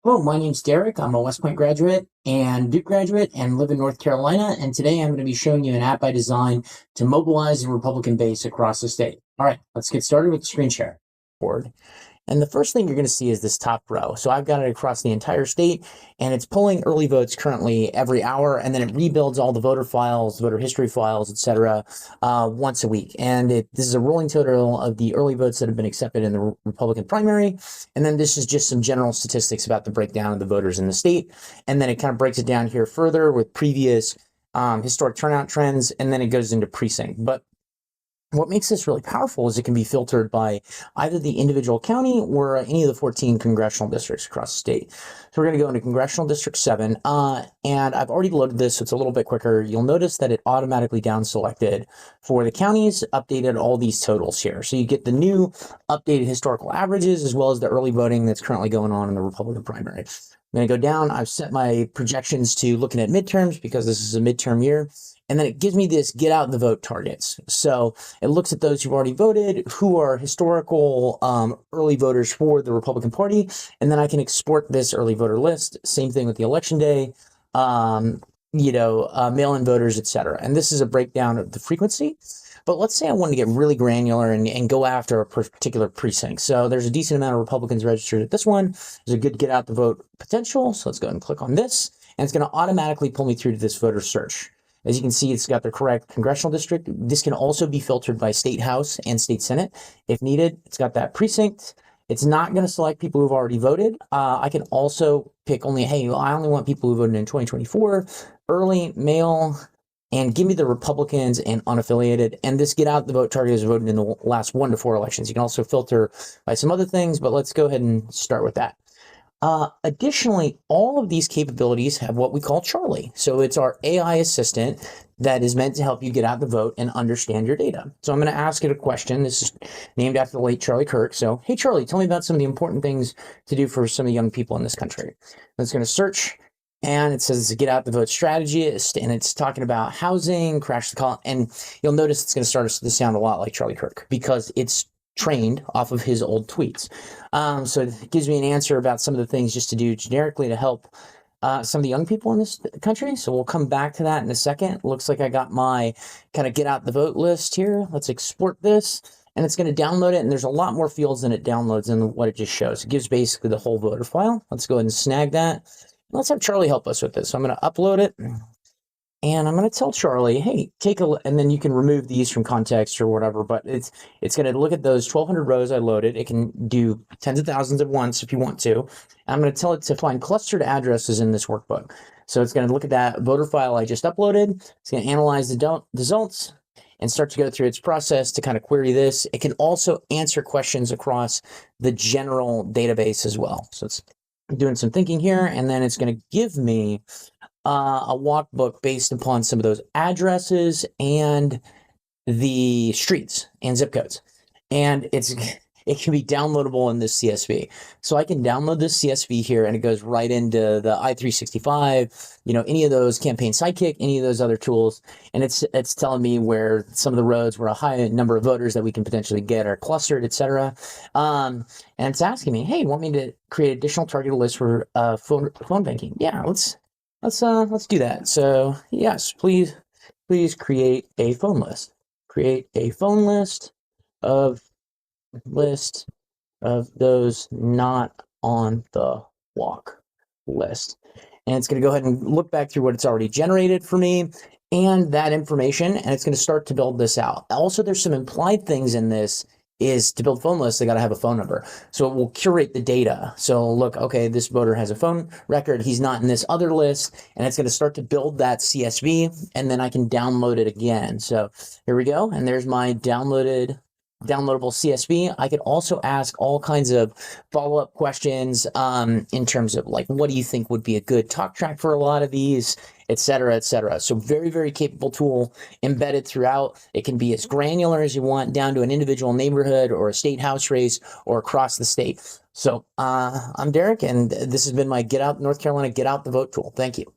Hello, my name's Derek. I'm a West Point graduate and Duke graduate and live in North Carolina. And today I'm going to be showing you an app I designed to mobilize a Republican base across the state. All right, let's get started with the screen share board. And the first thing you're going to see is this top row. So I've got it across the entire state, and it's pulling early votes currently every hour, and then it rebuilds all the voter files, voter history files, etc., once a week. And this is a rolling total of the early votes that have been accepted in the Republican primary. And then this is just some general statistics about the breakdown of the voters in the state. And then it kind of breaks it down here further with previous historic turnout trends, and then it goes into precinct. But what makes this really powerful is it can be filtered by either the individual county or any of the 14 congressional districts across the state. So we're going to go into Congressional District 7, and I've already loaded this, so it's a little bit quicker. You'll notice that it automatically down selected for the counties, updated all these totals here. So you get the new updated historical averages as well as the early voting that's currently going on in the Republican primary. I'm going to go down. I've set my projections to looking at midterms because this is a midterm year. And then it gives me this get out the vote targets. So it looks at those who've already voted, who are historical early voters for the Republican Party. And then I can export this early voter list. Same thing with the election day, mail-in voters, etc. And this is a breakdown of the frequency. But let's say I want to get really granular and go after a particular precinct. So there's a decent amount of Republicans registered at this one. There's a good get out the vote potential. So let's go ahead and click on this. And it's going to automatically pull me through to this voter search. As you can see, it's got the correct congressional district. This can also be filtered by state house and state senate if needed. It's got that precinct. It's not going to select people who've already voted. I can also pick only, hey, I only want people who voted in 2024, early, mail, and give me the Republicans and unaffiliated. And this get out the vote target is voted in the last 1 to 4 elections. You can also filter by some other things, but let's go ahead and start with that. Additionally, all of these capabilities have what we call Charlie. So it's our AI assistant that is meant to help you get out the vote and understand your data. So I'm going to ask it a question. This is named after the late Charlie Kirk. So, hey, Charlie, tell me about some of the important things to do for some of the young people in this country. And it's going to search, and it says to get out the vote strategist, and it's talking about housing, crash the call. And you'll notice it's going to start to sound a lot like Charlie Kirk because it's trained off of his old tweets. So it gives me an answer about some of the things just to do generically to help some of the young people in this country. So we'll come back to that in a second. Looks like I got my kind of get out the vote list here. Let's export this, and it's going to download it. And there's a lot more fields than it downloads than what it just shows. It gives basically the whole voter file. Let's go ahead and snag that. Let's have Charlie help us with this. So I'm going to upload it. And I'm going to tell Charlie, hey, take a look, and then you can remove these from context or whatever, but it's going to look at those 1,200 rows I loaded. It can do tens of thousands at once if you want to. And I'm going to tell it to find clustered addresses in this workbook. So it's going to look at that voter file I just uploaded. It's going to analyze the results and start to go through its process to kind of query this. It can also answer questions across the general database as well. So it's doing some thinking here, and then it's going to give me a walkbook based upon some of those addresses and the streets and zip codes. And it can be downloadable in this CSV. So I can download this CSV here, and it goes right into the i365, any of those Campaign Sidekick, any of those other tools. And it's telling me where some of the roads where a high number of voters that we can potentially get are clustered, etc. And it's asking me, hey, you want me to create additional targeted lists for phone banking? Yeah, let's do that. So yes, please create a phone list. Create a phone list of those not on the walk list. And it's going to go ahead and look back through what it's already generated for me and that information, and it's going to start to build this out. Also, there's some implied things in this. Is to build phone lists, they got to have a phone number. So it will curate the data. So look, okay, this voter has a phone record. He's not in this other list, and it's going to start to build that CSV, and then I can download it again. So here we go, and there's my downloadable CSV. I could also ask all kinds of follow-up questions in terms of like, what do you think would be a good talk track for a lot of these, et cetera, et cetera. So very, very capable tool embedded throughout. It can be as granular as you want down to an individual neighborhood or a state house race or across the state. So I'm Derek, and this has been my North Carolina Get Out the Vote tool. Thank you.